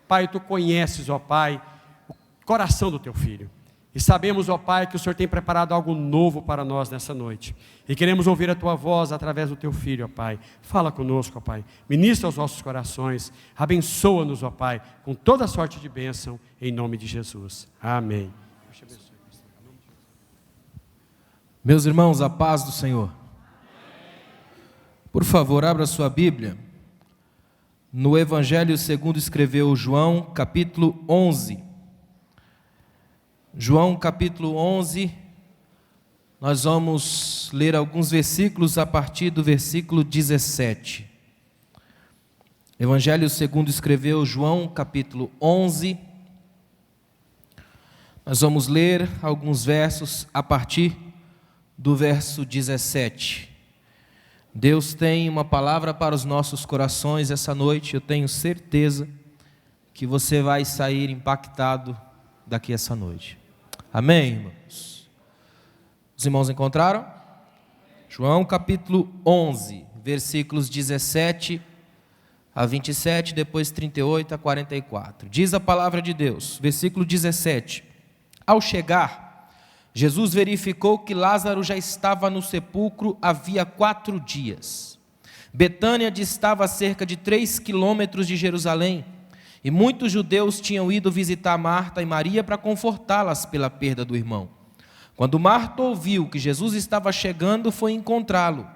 Pai, Tu conheces, ó Pai, o coração do Teu filho. E sabemos, ó Pai, que o Senhor tem preparado algo novo para nós nessa noite. E queremos ouvir a Tua voz através do Teu Filho, ó Pai. Fala conosco, ó Pai. Ministra aos nossos corações. Abençoa-nos, ó Pai, com toda sorte de bênção, em nome de Jesus. Amém. Meus irmãos, a paz do Senhor. Por favor, abra sua Bíblia no Evangelho segundo escreveu João, capítulo 11. João, capítulo 11, nós vamos ler alguns versículos a partir do versículo 17. Evangelho segundo escreveu João, capítulo 11. Nós vamos ler alguns versos a partir do verso 17. Deus tem uma palavra para os nossos corações essa noite. Eu tenho certeza que você vai sair impactado daqui essa noite. Amém, irmãos? Os irmãos encontraram? João capítulo 11, versículos 17 a 27, depois 38 a 44. Diz a palavra de Deus, versículo 17. Ao chegar, Jesus verificou que Lázaro já estava no sepulcro havia 4 dias. Betânia distava a cerca de 3 quilômetros de Jerusalém, e muitos judeus tinham ido visitar Marta e Maria para confortá-las pela perda do irmão. Quando Marta ouviu que Jesus estava chegando, foi encontrá-lo,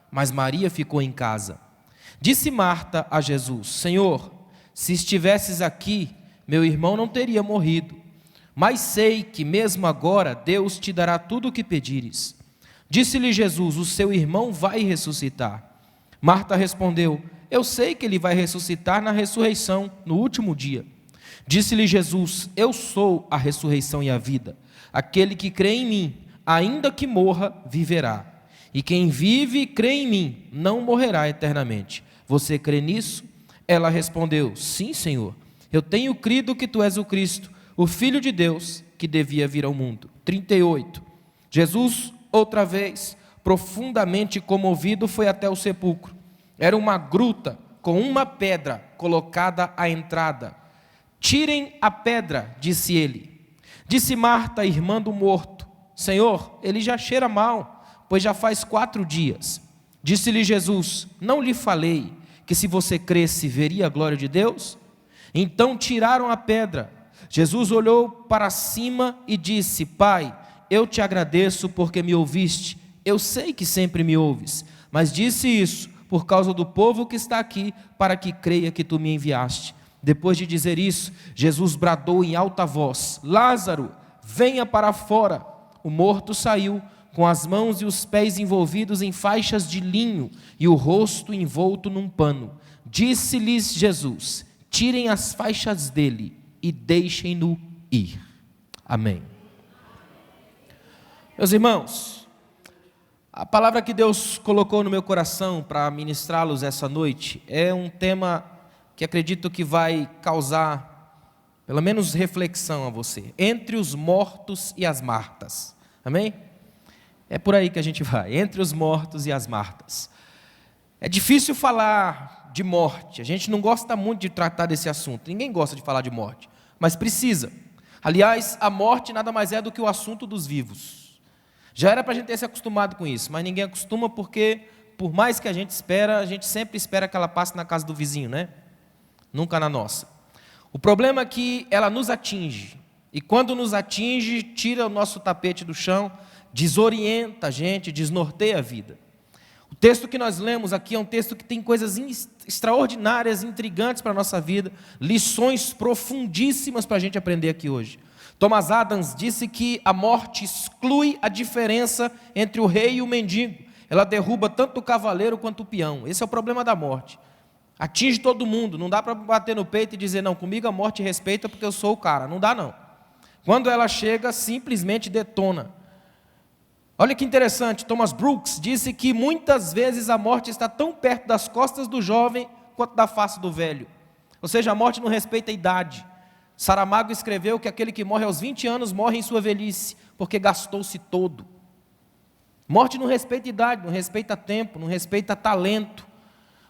mas Maria ficou em casa. Disse Marta a Jesus: Senhor, se estivesses aqui, meu irmão não teria morrido. Mas sei que mesmo agora Deus te dará tudo o que pedires. Disse-lhe Jesus: o seu irmão vai ressuscitar. Marta respondeu: eu sei que ele vai ressuscitar na ressurreição, no último dia. Disse-lhe Jesus: eu sou a ressurreição e a vida. Aquele que crê em mim, ainda que morra, viverá. E quem vive e crê em mim, não morrerá eternamente. Você crê nisso? Ela respondeu: sim, Senhor. Eu tenho crido que tu és o Cristo, o Filho de Deus, que devia vir ao mundo. 38. Jesus, outra vez, profundamente comovido, foi até o sepulcro. Era uma gruta com uma pedra colocada à entrada. Tirem a pedra, disse ele. Disse Marta, irmã do morto: Senhor, ele já cheira mal, pois já faz 4 dias. Disse-lhe Jesus: não lhe falei que se você cresce, veria a glória de Deus? Então tiraram a pedra. Jesus olhou para cima e disse: Pai, eu te agradeço porque me ouviste. Eu sei que sempre me ouves, mas disse isso por causa do povo que está aqui, para que creia que tu me enviaste. Depois de dizer isso, Jesus bradou em alta voz: Lázaro, venha para fora. O morto saiu, com as mãos e os pés envolvidos em faixas de linho e o rosto envolto num pano. Disse-lhes Jesus: tirem as faixas dele e deixem-no ir. Amém. Meus irmãos, a palavra que Deus colocou no meu coração para ministrá-los essa noite é um tema que acredito que vai causar, pelo menos, reflexão a você. Entre os mortos e as Martas. Amém? É por aí que a gente vai, entre os mortos e as Martas. É difícil falar de morte, a gente não gosta muito de tratar desse assunto, ninguém gosta de falar de morte, mas precisa. Aliás, a morte nada mais é do que o assunto dos vivos. Já era para a gente ter se acostumado com isso, mas ninguém acostuma porque, por mais que a gente sempre espera que ela passe na casa do vizinho, né? Nunca na nossa. O problema é que ela nos atinge, e quando nos atinge, tira o nosso tapete do chão, desorienta a gente, desnorteia a vida. O texto que nós lemos aqui é um texto que tem coisas extraordinárias, intrigantes para a nossa vida, lições profundíssimas para a gente aprender aqui hoje. Thomas Adams disse que a morte exclui a diferença entre o rei e o mendigo. Ela derruba tanto o cavaleiro quanto o peão. Esse é o problema da morte. Atinge todo mundo, não dá para bater no peito e dizer: não, comigo a morte respeita porque eu sou o cara. Não dá não. Quando ela chega, simplesmente detona. Olha que interessante, Thomas Brooks disse que muitas vezes a morte está tão perto das costas do jovem quanto da face do velho. Ou seja, a morte não respeita a idade. Saramago escreveu que aquele que morre aos 20 anos morre em sua velhice, porque gastou-se todo. Morte não respeita idade, não respeita tempo, não respeita talento.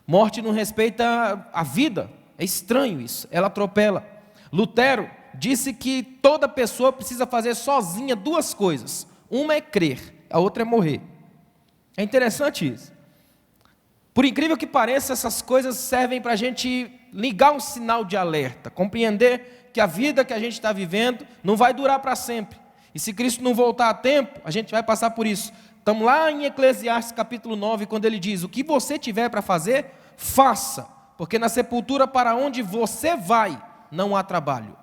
Morte não respeita a vida. É estranho isso, ela atropela. Lutero disse que toda pessoa precisa fazer sozinha duas coisas. Uma é crer, a outra é morrer. É interessante isso. Por incrível que pareça, essas coisas servem para a gente ligar um sinal de alerta, compreender que a vida que a gente está vivendo não vai durar para sempre. E se Cristo não voltar a tempo, a gente vai passar por isso. Estamos lá em Eclesiastes capítulo 9, quando ele diz: o que você tiver para fazer, faça, porque na sepultura para onde você vai, não há trabalho.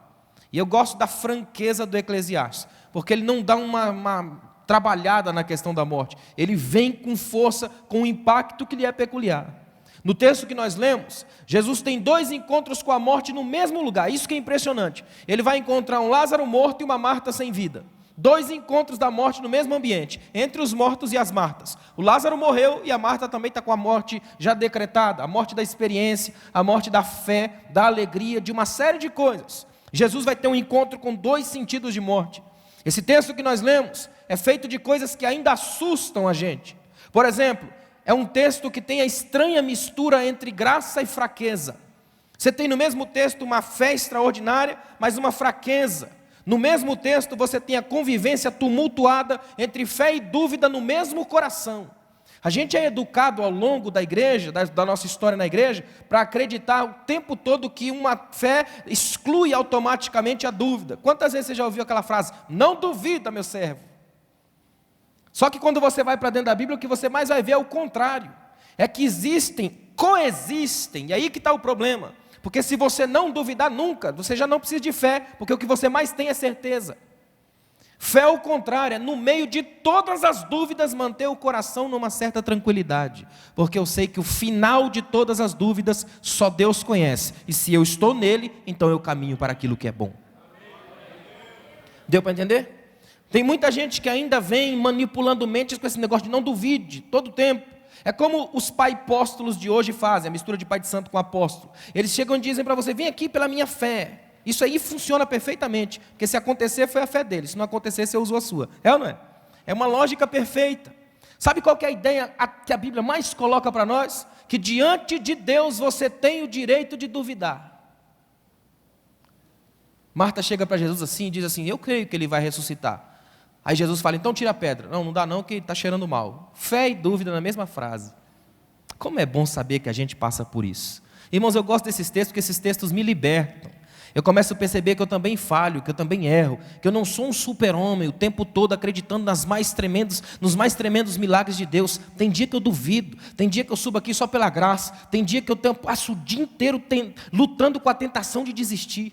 E eu gosto da franqueza do Eclesiastes, porque ele não dá uma trabalhada na questão da morte. Ele vem com força, com um impacto que lhe é peculiar. No texto que nós lemos, Jesus tem 2 encontros com a morte no mesmo lugar. Isso que é impressionante. Ele vai encontrar um Lázaro morto e uma Marta sem vida. 2 encontros da morte no mesmo ambiente, entre os mortos e as Martas. O Lázaro morreu e a Marta também está com a morte já decretada, a morte da experiência, a morte da fé, da alegria, de uma série de coisas. Jesus vai ter um encontro com 2 sentidos de morte. Esse texto que nós lemos é feito de coisas que ainda assustam a gente. Por exemplo, é um texto que tem a estranha mistura entre graça e fraqueza. Você tem no mesmo texto uma fé extraordinária, mas uma fraqueza. No mesmo texto você tem a convivência tumultuada entre fé e dúvida no mesmo coração. A gente é educado ao longo da igreja, da nossa história na igreja, para acreditar o tempo todo que uma fé exclui automaticamente a dúvida. Quantas vezes você já ouviu aquela frase: não duvida, meu servo? Só que quando você vai para dentro da Bíblia, o que você mais vai ver é o contrário. É que coexistem, e aí que está o problema. Porque se você não duvidar nunca, você já não precisa de fé, porque o que você mais tem é certeza. Fé ao contrário, é no meio de todas as dúvidas manter o coração numa certa tranquilidade. Porque eu sei que o final de todas as dúvidas só Deus conhece. E se eu estou nele, então eu caminho para aquilo que é bom. Deu para entender? Tem muita gente que ainda vem manipulando mentes com esse negócio de não duvide, todo tempo. É como os pai-apóstolos de hoje fazem, a mistura de pai de santo com apóstolo. Eles chegam e dizem para você: vem aqui pela minha fé. Isso aí funciona perfeitamente, porque se acontecer foi a fé dele, se não acontecer você usou a sua. É ou não é? É uma lógica perfeita. Sabe qual que é a ideia que a Bíblia mais coloca para nós? Que diante de Deus você tem o direito de duvidar. Marta chega para Jesus assim e diz assim: eu creio que ele vai ressuscitar. Aí Jesus fala: então tira a pedra. Não dá não, que está cheirando mal. Fé e dúvida na mesma frase. Como é bom saber que a gente passa por isso. Irmãos, eu gosto desses textos, porque esses textos me libertam. Eu começo a perceber que eu também falho, que eu também erro, que eu não sou um super-homem o tempo todo acreditando nos mais tremendos milagres de Deus. Tem dia que eu duvido, tem dia que eu subo aqui só pela graça, tem dia que eu passo o dia inteiro lutando com a tentação de desistir.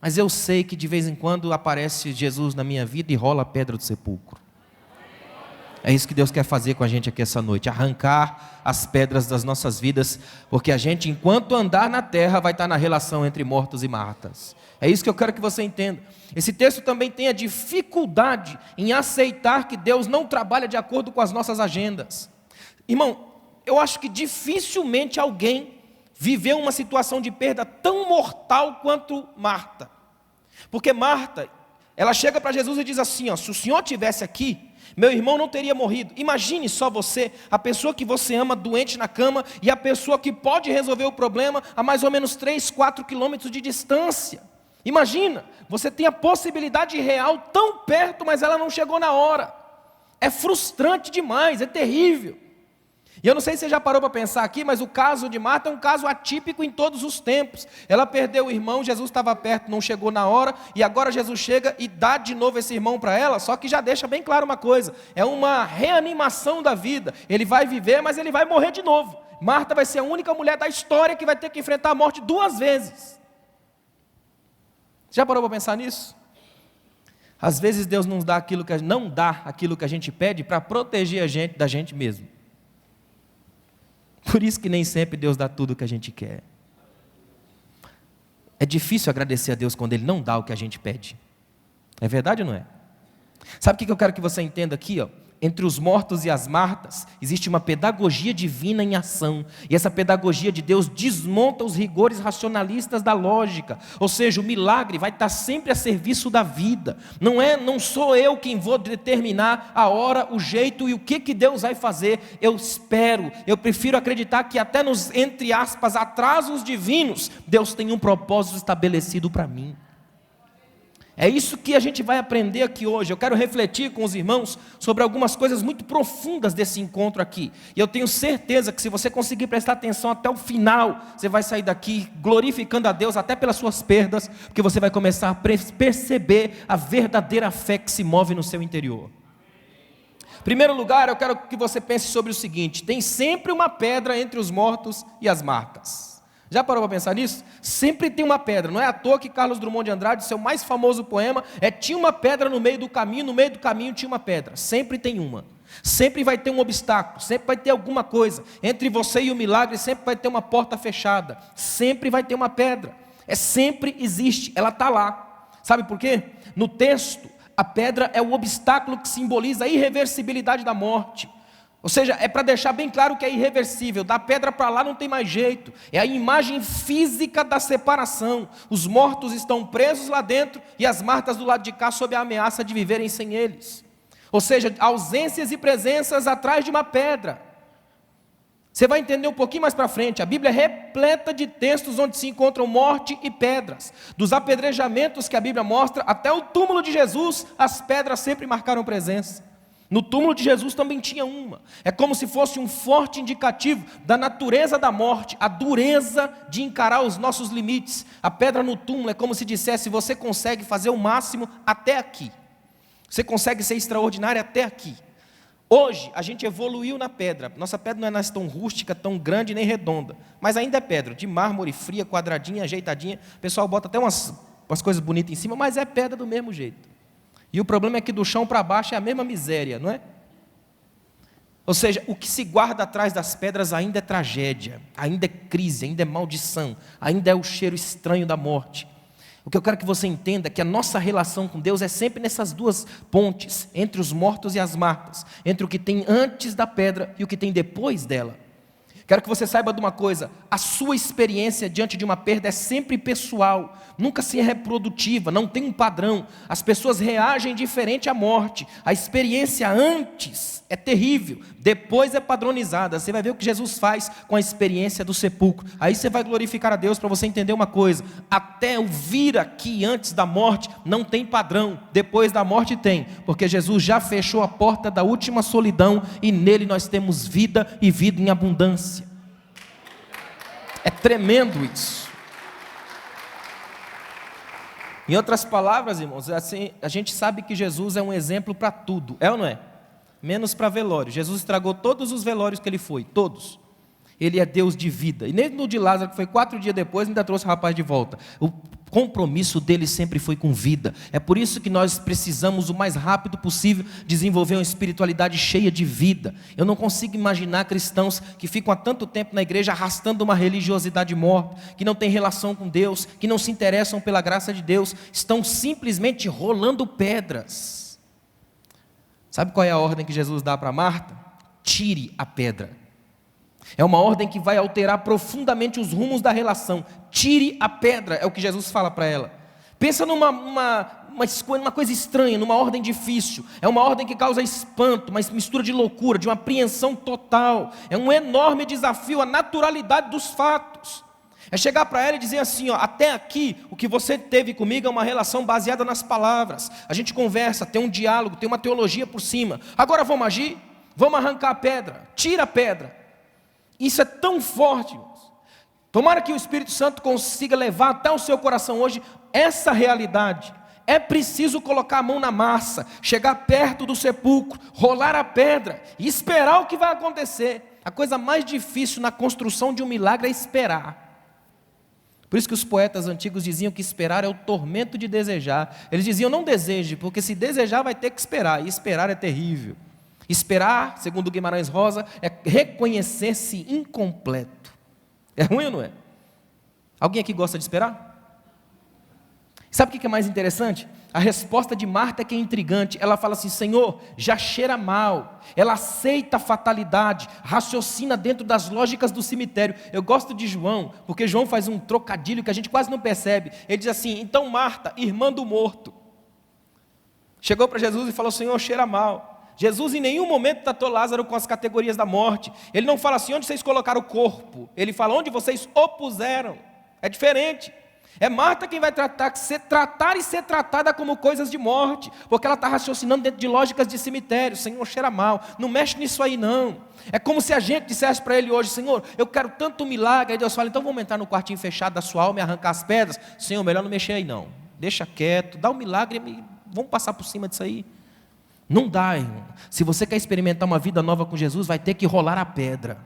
Mas eu sei que de vez em quando aparece Jesus na minha vida e rola a pedra do sepulcro. É isso que Deus quer fazer com a gente aqui essa noite, arrancar as pedras das nossas vidas, porque a gente, enquanto andar na terra, vai estar na relação entre mortos e martas. É isso que eu quero que você entenda. Esse texto também tem a dificuldade em aceitar que Deus não trabalha de acordo com as nossas agendas. Irmão, eu acho que dificilmente alguém viveu uma situação de perda tão mortal quanto Marta. Porque Marta, ela chega para Jesus e diz assim: se o Senhor estivesse aqui, meu irmão não teria morrido. Imagine só você, a pessoa que você ama doente na cama, e a pessoa que pode resolver o problema a mais ou menos 3, 4 quilômetros de distância. Imagina, você tem a possibilidade real tão perto, mas ela não chegou na hora. É frustrante demais, é terrível. E eu não sei se você já parou para pensar aqui, mas o caso de Marta é um caso atípico em todos os tempos. Ela perdeu o irmão, Jesus estava perto, não chegou na hora, e agora Jesus chega e dá de novo esse irmão para ela, só que já deixa bem claro uma coisa: é uma reanimação da vida. Ele vai viver, mas ele vai morrer de novo. Marta vai ser a única mulher da história que vai ter que enfrentar a morte 2 vezes. Já parou para pensar nisso? Às vezes Deus não dá aquilo que a gente pede para proteger a gente da gente mesmo. Por isso que nem sempre Deus dá tudo o que a gente quer. É difícil agradecer a Deus quando Ele não dá o que a gente pede. É verdade ou não é? Sabe o que eu quero que você entenda aqui? entre os mortos e as Martas, existe uma pedagogia divina em ação. E essa pedagogia de Deus desmonta os rigores racionalistas da lógica. Ou seja, o milagre vai estar sempre a serviço da vida. Não sou eu quem vou determinar a hora, o jeito e o que Deus vai fazer. Eu prefiro acreditar que até nos, entre aspas, atrasos divinos, Deus tem um propósito estabelecido para mim. É isso que a gente vai aprender aqui hoje. Eu quero refletir com os irmãos sobre algumas coisas muito profundas desse encontro aqui. E eu tenho certeza que se você conseguir prestar atenção até o final, você vai sair daqui glorificando a Deus até pelas suas perdas, porque você vai começar a perceber a verdadeira fé que se move no seu interior. Em primeiro lugar, eu quero que você pense sobre o seguinte: tem sempre uma pedra entre os mortos e as Martas. Já parou para pensar nisso? Sempre tem uma pedra. Não é à toa que Carlos Drummond de Andrade, seu mais famoso poema, tinha uma pedra no meio do caminho tinha uma pedra. Sempre tem uma. Sempre vai ter um obstáculo, sempre vai ter alguma coisa. Entre você e o milagre, sempre vai ter uma porta fechada. Sempre vai ter uma pedra. Sempre existe, ela está lá. Sabe por quê? No texto, a pedra é o obstáculo que simboliza a irreversibilidade da morte. Ou seja, é para deixar bem claro que é irreversível. Da pedra para lá não tem mais jeito. É a imagem física da separação. Os mortos estão presos lá dentro e as Martas do lado de cá sob a ameaça de viverem sem eles. Ou seja, ausências e presenças atrás de uma pedra. Você vai entender um pouquinho mais para frente. A Bíblia é repleta de textos onde se encontram morte e pedras. Dos apedrejamentos que a Bíblia mostra até o túmulo de Jesus, as pedras sempre marcaram presença. No túmulo de Jesus também tinha uma. É como se fosse um forte indicativo da natureza da morte, a dureza de encarar os nossos limites. A pedra no túmulo é como se dissesse: você consegue fazer o máximo até aqui. Você consegue ser extraordinário até aqui. Hoje a gente evoluiu na pedra. Nossa pedra não é mais tão rústica, tão grande nem redonda, mas ainda é pedra, de mármore, fria, quadradinha, ajeitadinha. O pessoal bota até umas coisas bonitas em cima, mas é pedra do mesmo jeito. E o problema é que do chão para baixo é a mesma miséria, não é? Ou seja, o que se guarda atrás das pedras ainda é tragédia, ainda é crise, ainda é maldição, ainda é o cheiro estranho da morte. O que eu quero que você entenda é que a nossa relação com Deus é sempre nessas duas pontes, entre os mortos e as Martas, entre o que tem antes da pedra e o que tem depois dela. Quero que você saiba de uma coisa: a sua experiência diante de uma perda é sempre pessoal, nunca se é reprodutiva, não tem um padrão. As pessoas reagem diferente à morte. A experiência antes é terrível, depois é padronizada. Você vai ver o que Jesus faz com a experiência do sepulcro. Aí você vai glorificar a Deus para você entender uma coisa: até o vir aqui antes da morte não tem padrão, depois da morte tem, porque Jesus já fechou a porta da última solidão e nele nós temos vida e vida em abundância. É tremendo isso. Em outras palavras, irmãos, assim, a gente sabe que Jesus é um exemplo para tudo, é ou não é? Menos para velório. Jesus estragou todos os velórios que ele foi, todos. Ele é Deus de vida. E nem no de Lázaro, que foi 4 dias depois, ainda trouxe o rapaz de volta. O compromisso dele sempre foi com vida. É por isso que nós precisamos, o mais rápido possível, desenvolver uma espiritualidade cheia de vida. Eu não consigo imaginar cristãos que ficam há tanto tempo na igreja arrastando uma religiosidade morta, que não tem relação com Deus, que não se interessam pela graça de Deus, estão simplesmente rolando pedras. Sabe qual é a ordem que Jesus dá para Marta? Tire a pedra. É uma ordem que vai alterar profundamente os rumos da relação. Tire a pedra, é o que Jesus fala para ela. Pensa numa coisa estranha, numa ordem difícil. É uma ordem que causa espanto, uma mistura de loucura, de uma apreensão total. É um enorme desafio à naturalidade dos fatos. É chegar para ela e dizer assim: ó, até aqui o que você teve comigo é uma relação baseada nas palavras. A gente conversa, tem um diálogo, tem uma teologia por cima. Agora vamos agir? Vamos arrancar a pedra. Tira a pedra. Isso é tão forte, irmãos. Tomara que o Espírito Santo consiga levar até o seu coração hoje essa realidade. É preciso colocar a mão na massa, chegar perto do sepulcro, rolar a pedra e esperar o que vai acontecer. A coisa mais difícil na construção de um milagre é esperar. Por isso que os poetas antigos diziam que esperar é o tormento de desejar. Eles diziam: não deseje, porque se desejar vai ter que esperar, e esperar é terrível. Esperar, segundo Guimarães Rosa, é reconhecer-se incompleto. É ruim ou não é? Alguém aqui gosta de esperar? Sabe o que é mais interessante? A resposta de Marta é que é intrigante. Ela fala assim: Senhor, já cheira mal. Ela aceita a fatalidade, raciocina dentro das lógicas do cemitério. Eu gosto de João, porque João faz um trocadilho que a gente quase não percebe. Ele diz assim: então Marta, irmã do morto, chegou para Jesus e falou: Senhor, cheira mal. Jesus em nenhum momento tratou Lázaro com as categorias da morte. Ele não fala assim: onde vocês colocaram o corpo? Ele fala: onde vocês o puseram. É diferente. É Marta quem vai tratar e ser tratada como coisas de morte, porque ela está raciocinando dentro de lógicas de cemitério. Senhor, cheira mal, não mexe nisso aí não. É como se a gente dissesse para ele hoje: Senhor, eu quero tanto milagre. Aí Deus fala: então vamos entrar no quartinho fechado da sua alma e arrancar as pedras. Senhor, melhor não mexer aí não, deixa quieto, dá um milagre, vamos passar por cima disso aí. Não dá, irmão. Se você quer experimentar uma vida nova com Jesus, vai ter que rolar a pedra.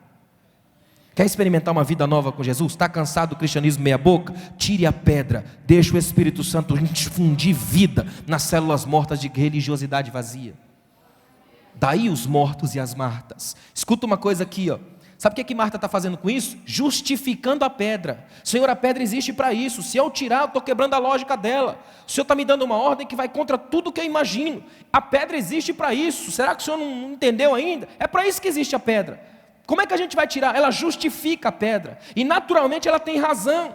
Quer experimentar uma vida nova com Jesus? Está cansado do cristianismo meia boca? Tire a pedra, deixa o Espírito Santo infundir vida nas células mortas de religiosidade vazia. Daí os mortos e as Martas. Escuta uma coisa aqui, ó. Sabe o que Marta está fazendo com isso? Justificando a pedra. Senhor, a pedra existe para isso. Se eu tirar, eu estou quebrando a lógica dela. O Senhor está me dando uma ordem que vai contra tudo que eu imagino. A pedra existe para isso. Será que o Senhor não entendeu ainda? É para isso que existe a pedra. Como é que a gente vai tirar? Ela justifica a pedra. E naturalmente ela tem razão.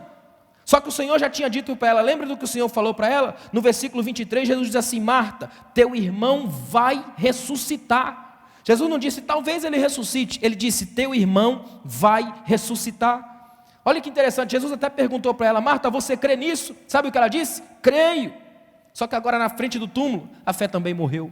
Só que o Senhor já tinha dito para ela. Lembra do que o Senhor falou para ela? No versículo 23, Jesus diz assim: Marta, teu irmão vai ressuscitar. Jesus não disse talvez ele ressuscite. Ele disse: teu irmão vai ressuscitar. Olha que interessante. Jesus até perguntou para ela: Marta, você crê nisso? Sabe o que ela disse? Creio. Só que agora na frente do túmulo, a fé também morreu.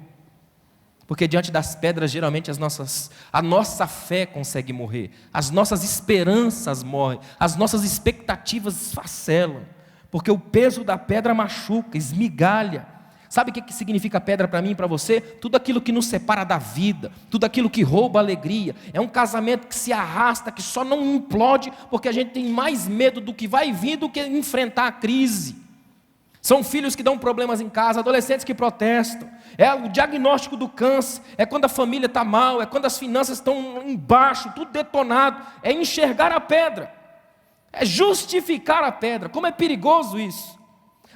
Porque diante das pedras, geralmente a nossa fé consegue morrer, as nossas esperanças morrem, as nossas expectativas esfacelam, porque o peso da pedra machuca, esmigalha. Sabe o que significa pedra para mim e para você? Tudo aquilo que nos separa da vida, tudo aquilo que rouba a alegria. É um casamento que se arrasta, que só não implode, porque a gente tem mais medo do que vai vir do que enfrentar a crise. São filhos que dão problemas em casa, adolescentes que protestam. É o diagnóstico do câncer, é quando a família está mal, é quando as finanças estão embaixo, tudo detonado. É enxergar a pedra, é justificar a pedra. Como é perigoso isso.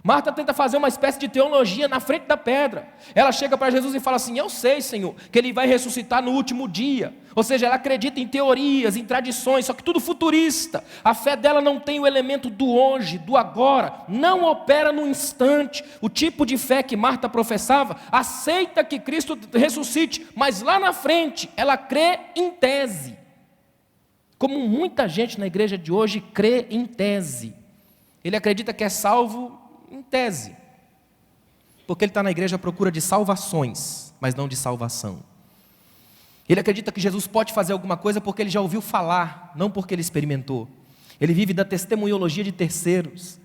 Marta tenta fazer uma espécie de teologia na frente da pedra. Ela chega para Jesus e fala assim: eu sei, Senhor, que Ele vai ressuscitar no último dia. Ou seja, ela acredita em teorias, em tradições, só que tudo futurista. A fé dela não tem o elemento do hoje, do agora, não opera no instante. O tipo de fé que Marta professava aceita que Cristo ressuscite, mas lá na frente ela crê em tese. Como muita gente na igreja de hoje crê em tese. Ele acredita que é salvo em tese, porque ele está na igreja à procura de salvações, mas não de salvação. Ele acredita que Jesus pode fazer alguma coisa porque ele já ouviu falar, não porque ele experimentou. Ele vive da testemunhologia de terceiros.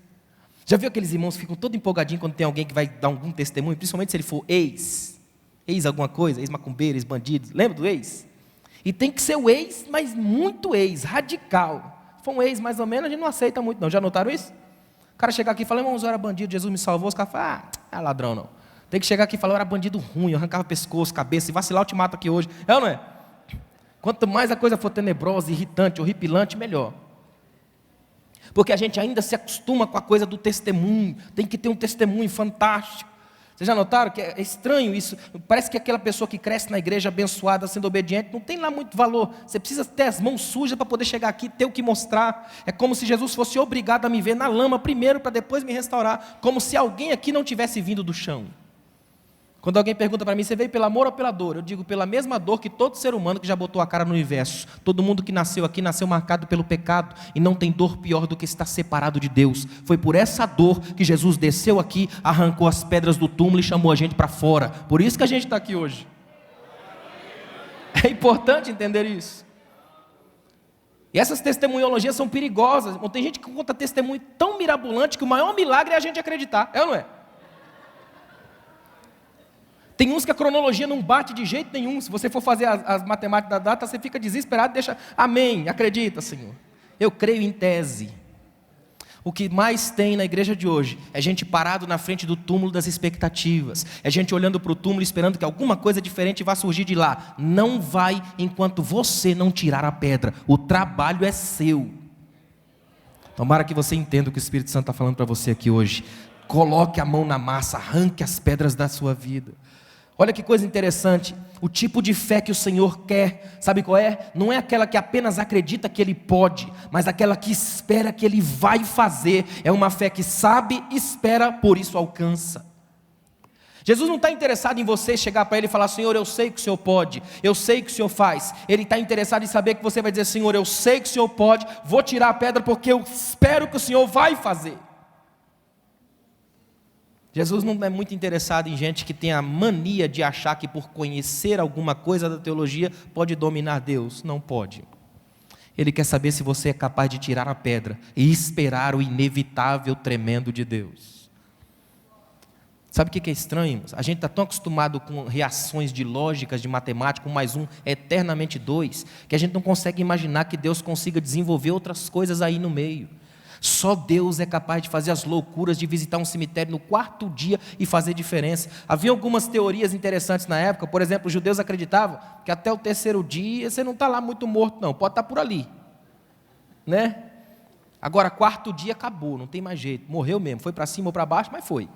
Já viu aqueles irmãos que ficam todo empolgadinhos quando tem alguém que vai dar algum testemunho, principalmente se ele for ex alguma coisa, ex-macumbeiro, ex-bandido, lembra do ex? E tem que ser o ex, mas muito ex, radical. Se for um ex mais ou menos, a gente não aceita muito não. Já notaram isso? O cara chegar aqui e falar: irmãos, eu era bandido, Jesus me salvou. Os caras falam: ah, ladrão não. Tem que chegar aqui e falar: eu era bandido ruim, eu arrancava pescoço, cabeça, se vacilar eu te mato aqui hoje. É ou não é? Quanto mais a coisa for tenebrosa, irritante, horripilante, melhor. Porque a gente ainda se acostuma com a coisa do testemunho. Tem que ter um testemunho fantástico. Vocês já notaram que é estranho isso? Parece que aquela pessoa que cresce na igreja abençoada, sendo obediente, não tem lá muito valor. Você precisa ter as mãos sujas para poder chegar aqui e ter o que mostrar. É como se Jesus fosse obrigado a me ver na lama primeiro, para depois me restaurar. Como se alguém aqui não tivesse vindo do chão. Quando alguém pergunta para mim: você veio pelo amor ou pela dor? Eu digo: pela mesma dor que todo ser humano que já botou a cara no universo. Todo mundo que nasceu aqui nasceu marcado pelo pecado, e não tem dor pior do que estar separado de Deus. Foi por essa dor que Jesus desceu aqui, arrancou as pedras do túmulo e chamou a gente para fora. Por isso que a gente está aqui hoje. É importante entender isso. E essas testemunhologias são perigosas. Tem gente que conta testemunho tão mirabolante que o maior milagre é a gente acreditar. É ou não é? Tem uns que a cronologia não bate de jeito nenhum. Se você for fazer as matemáticas da data, você fica desesperado e deixa: amém, acredita, Senhor. Eu creio em tese. O que mais tem na igreja de hoje é gente parado na frente do túmulo das expectativas. É gente olhando para o túmulo esperando que alguma coisa diferente vá surgir de lá. Não vai enquanto você não tirar a pedra. O trabalho é seu. Tomara que você entenda o que o Espírito Santo está falando para você aqui hoje. Coloque a mão na massa, arranque as pedras da sua vida. Olha que coisa interessante, o tipo de fé que o Senhor quer, sabe qual é? Não é aquela que apenas acredita que Ele pode, mas aquela que espera que Ele vai fazer. É uma fé que sabe, espera, por isso alcança. Jesus não está interessado em você chegar para Ele e falar: Senhor, eu sei que o Senhor pode, eu sei que o Senhor faz. Ele está interessado em saber que você vai dizer: Senhor, eu sei que o Senhor pode, vou tirar a pedra porque eu espero que o Senhor vai fazer. Jesus não é muito interessado em gente que tem a mania de achar que por conhecer alguma coisa da teologia pode dominar Deus. Não pode. Ele quer saber se você é capaz de tirar a pedra e esperar o inevitável tremendo de Deus. Sabe o que é estranho? A gente está tão acostumado com reações de lógicas, de matemática, 1 mais 1 é eternamente 2, que a gente não consegue imaginar que Deus consiga desenvolver outras coisas aí no meio. Só Deus é capaz de fazer as loucuras de visitar um cemitério no 4º dia e fazer diferença. Havia algumas teorias interessantes na época. Por exemplo, os judeus acreditavam que até o 3º dia você não está lá muito morto não, pode estar por ali, né? Agora 4º dia acabou, não tem mais jeito, morreu mesmo, foi para cima ou para baixo, mas foi.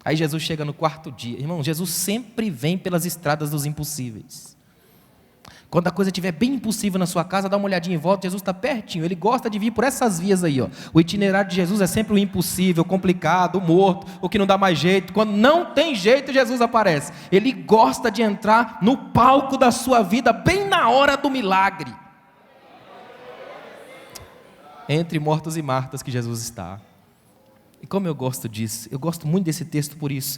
Aí Jesus chega no 4º dia. Irmão, Jesus sempre vem pelas estradas dos impossíveis. Quando a coisa estiver bem impossível na sua casa, dá uma olhadinha em volta, Jesus está pertinho. Ele gosta de vir por essas vias aí, ó. O itinerário de Jesus é sempre o impossível, o complicado, o morto, o que não dá mais jeito. Quando não tem jeito, Jesus aparece. Ele gosta de entrar no palco da sua vida, bem na hora do milagre. Entre mortos e Martas que Jesus está. E como eu gosto disso, eu gosto muito desse texto por isso.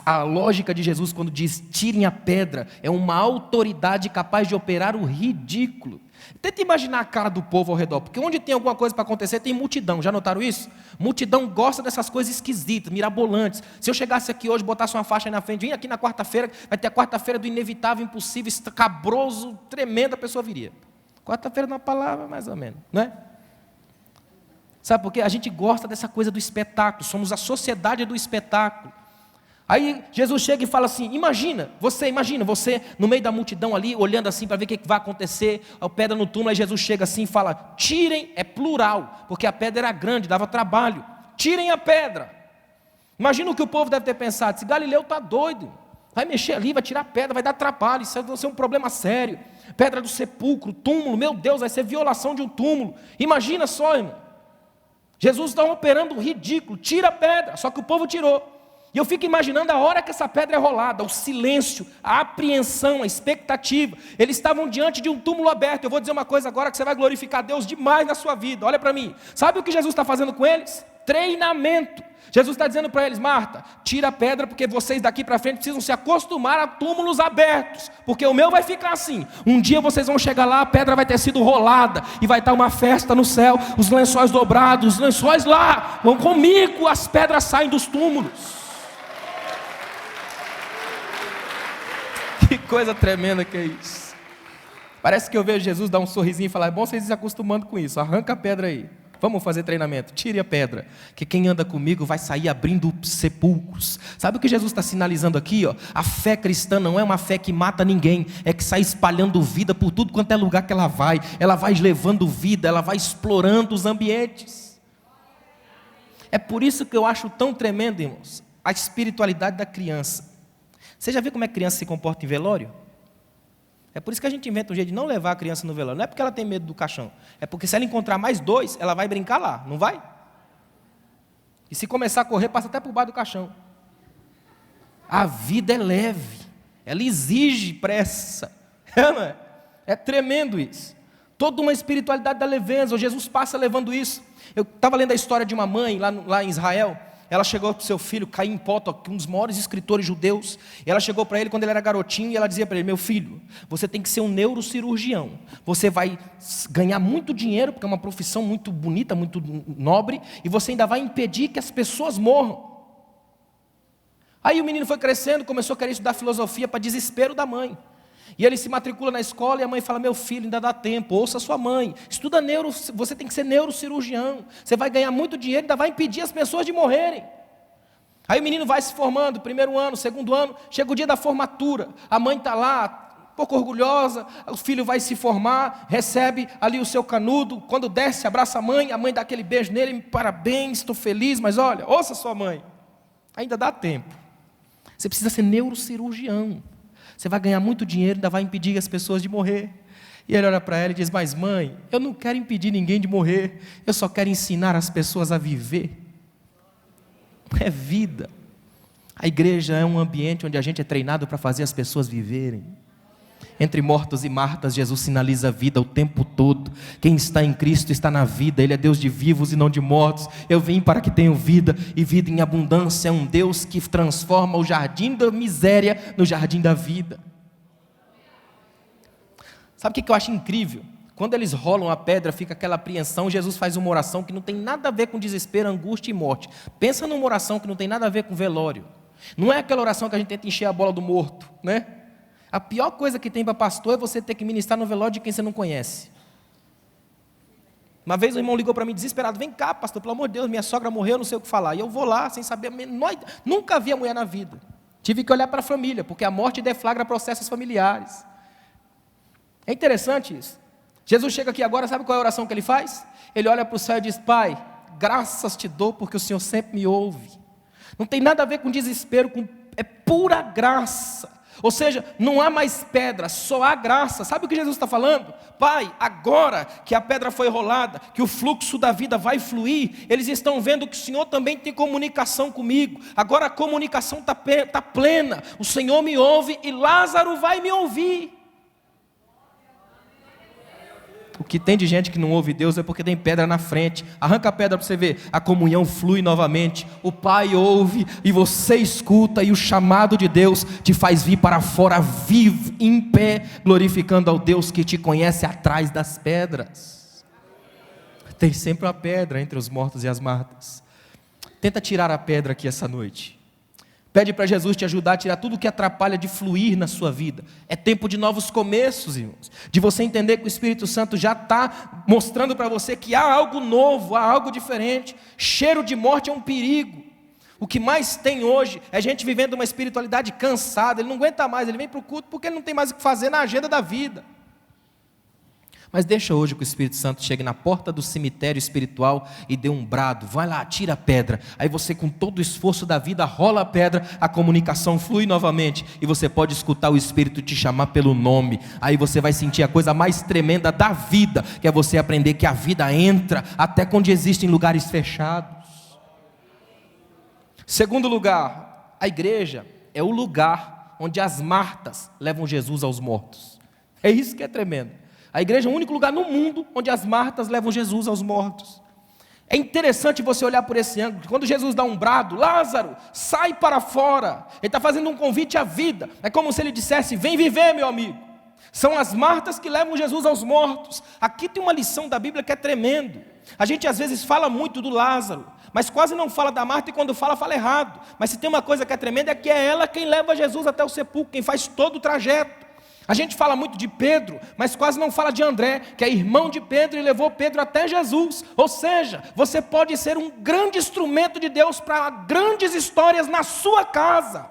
A lógica de Jesus quando diz: tirem a pedra, é uma autoridade capaz de operar o ridículo. Tenta imaginar a cara do povo ao redor, porque onde tem alguma coisa para acontecer tem multidão, já notaram isso? Multidão gosta dessas coisas esquisitas, mirabolantes. Se eu chegasse aqui hoje, botasse uma faixa aí na frente, vim aqui na quarta-feira, vai ter a quarta-feira do inevitável, impossível, escabroso, tremendo, a pessoa viria. Quarta-feira na palavra, mais ou menos, não é? Sabe por quê? A gente gosta dessa coisa do espetáculo, somos a sociedade do espetáculo. Aí Jesus chega e fala assim: imagina você no meio da multidão ali, olhando assim para ver o que vai acontecer, a pedra no túmulo. Aí Jesus chega assim e fala: tirem, é plural, porque a pedra era grande, dava trabalho, tirem a pedra. Imagina o que o povo deve ter pensado: esse Galileu está doido, vai mexer ali, vai tirar a pedra, vai dar trabalho, isso vai ser um problema sério. Pedra do sepulcro, túmulo, meu Deus, vai ser violação de um túmulo. Imagina só, irmão. Jesus está operando um ridículo, tira a pedra, só que o povo tirou. E eu fico imaginando a hora que essa pedra é rolada, o silêncio, a apreensão, a expectativa. Eles estavam diante de um túmulo aberto. Eu vou dizer uma coisa agora que você vai glorificar Deus demais na sua vida. Olha para mim. Sabe o que Jesus está fazendo com eles? Treinamento. Jesus está dizendo para eles: Marta, tira a pedra, porque vocês daqui para frente precisam se acostumar a túmulos abertos, porque o meu vai ficar assim. Um dia vocês vão chegar lá, a pedra vai ter sido rolada, e vai estar uma festa no céu, os lençóis dobrados, os lençóis lá, vão comigo, as pedras saem dos túmulos. Que coisa tremenda que é isso. Parece que eu vejo Jesus dar um sorrisinho e falar: é bom vocês se acostumando com isso, arranca a pedra aí. Vamos fazer treinamento, tire a pedra, que quem anda comigo vai sair abrindo sepulcros. Sabe o que Jesus está sinalizando aqui? Ó? A fé cristã não é uma fé que mata ninguém, é que sai espalhando vida por tudo quanto é lugar que ela vai levando vida, ela vai explorando os ambientes. É por isso que eu acho tão tremendo, irmãos, a espiritualidade da criança. Você já viu como é que criança se comporta em velório? É por isso que a gente inventa um jeito de não levar a criança no velório. Não é porque ela tem medo do caixão. É porque se ela encontrar mais 2, ela vai brincar lá, não vai? E se começar a correr, passa até por baixo do caixão. A vida é leve. Ela exige pressa. É tremendo isso. Toda uma espiritualidade da leveza. O Jesus passa levando isso. Eu estava lendo a história de uma mãe lá em Israel. Ela chegou para o seu filho, Caim Poto, um dos maiores escritores judeus. E ela chegou para ele quando ele era garotinho e ela dizia para ele: meu filho, você tem que ser um neurocirurgião. Você vai ganhar muito dinheiro, porque é uma profissão muito bonita, muito nobre, e você ainda vai impedir que as pessoas morram. Aí o menino foi crescendo, começou a querer estudar filosofia para desespero da mãe. E ele se matricula na escola e a mãe fala: meu filho, ainda dá tempo, ouça a sua mãe, estuda você tem que ser neurocirurgião, você vai ganhar muito dinheiro e ainda vai impedir as pessoas de morrerem. Aí o menino vai se formando, primeiro ano, segundo ano, chega o dia da formatura, a mãe está lá, pouco orgulhosa, o filho vai se formar, recebe ali o seu canudo, quando desce, abraça a mãe dá aquele beijo nele, parabéns, estou feliz, mas olha, ouça sua mãe, ainda dá tempo, você precisa ser neurocirurgião, você vai ganhar muito dinheiro, ainda vai impedir as pessoas de morrer. E ele olha para ela e diz, mas mãe, eu não quero impedir ninguém de morrer, eu só quero ensinar as pessoas a viver. É vida. A igreja é um ambiente onde a gente é treinado para fazer as pessoas viverem. Entre mortos e Martas, Jesus sinaliza a vida o tempo todo. Quem está em Cristo está na vida, Ele é Deus de vivos e não de mortos. Eu vim para que tenham vida, e vida em abundância. É um Deus que transforma o jardim da miséria no jardim da vida. Sabe o que eu acho incrível? Quando eles rolam a pedra, fica aquela apreensão, Jesus faz uma oração que não tem nada a ver com desespero, angústia e morte. Pensa numa oração que não tem nada a ver com velório. Não é aquela oração que a gente tenta encher a bola do morto, né? A pior coisa que tem para pastor é você ter que ministrar no velório de quem você não conhece. Uma vez o irmão ligou para mim desesperado, vem cá pastor, pelo amor de Deus, minha sogra morreu, não sei o que falar. E eu vou lá, sem saber, nunca vi a mulher na vida. Tive que olhar para a família, porque a morte deflagra processos familiares. É interessante isso. Jesus chega aqui agora, sabe qual é a oração que ele faz? Ele olha para o céu e diz, Pai, graças te dou porque o Senhor sempre me ouve. Não tem nada a ver com desespero, é pura graça. Ou seja, não há mais pedra, só há graça. Sabe o que Jesus está falando? Pai, agora que a pedra foi rolada, que o fluxo da vida vai fluir, eles estão vendo que o Senhor também tem comunicação comigo. Agora a comunicação está plena, o Senhor me ouve e Lázaro vai me ouvir. O que tem de gente que não ouve Deus é porque tem pedra na frente. Arranca a pedra para você ver. A comunhão flui novamente. O Pai ouve e você escuta. E o chamado de Deus te faz vir para fora vivo, em pé, glorificando ao Deus que te conhece atrás das pedras. Tem sempre uma pedra entre os mortos e as Martas. Tenta tirar a pedra aqui essa noite. Pede para Jesus te ajudar a tirar tudo que atrapalha de fluir na sua vida. É tempo de novos começos, irmãos. De você entender que o Espírito Santo já está mostrando para você que há algo novo, há algo diferente. Cheiro de morte é um perigo. O que mais tem hoje é gente vivendo uma espiritualidade cansada. Ele não aguenta mais, ele vem para o culto porque ele não tem mais o que fazer na agenda da vida. Mas deixa hoje que o Espírito Santo chegue na porta do cemitério espiritual e dê um brado, vai lá, tira a pedra. Aí você, com todo o esforço da vida, rola a pedra, a comunicação flui novamente e você pode escutar o Espírito te chamar pelo nome. Aí você vai sentir a coisa mais tremenda da vida, que é você aprender que a vida entra até quando existe em lugares fechados. Segundo lugar, a igreja é o lugar onde as Martas levam Jesus aos mortos. É isso que é tremendo. A igreja é o único lugar no mundo onde as Martas levam Jesus aos mortos. É interessante você olhar por esse ângulo. Quando Jesus dá um brado, Lázaro, sai para fora. Ele está fazendo um convite à vida. É como se ele dissesse, vem viver, meu amigo. São as Martas que levam Jesus aos mortos. Aqui tem uma lição da Bíblia que é tremendo. A gente às vezes fala muito do Lázaro, mas quase não fala da Marta, e quando fala, fala errado. Mas se tem uma coisa que é tremenda, é que é ela quem leva Jesus até o sepulcro, quem faz todo o trajeto. A gente fala muito de Pedro, mas quase não fala de André, que é irmão de Pedro e levou Pedro até Jesus. Ou seja, você pode ser um grande instrumento de Deus para grandes histórias na sua casa.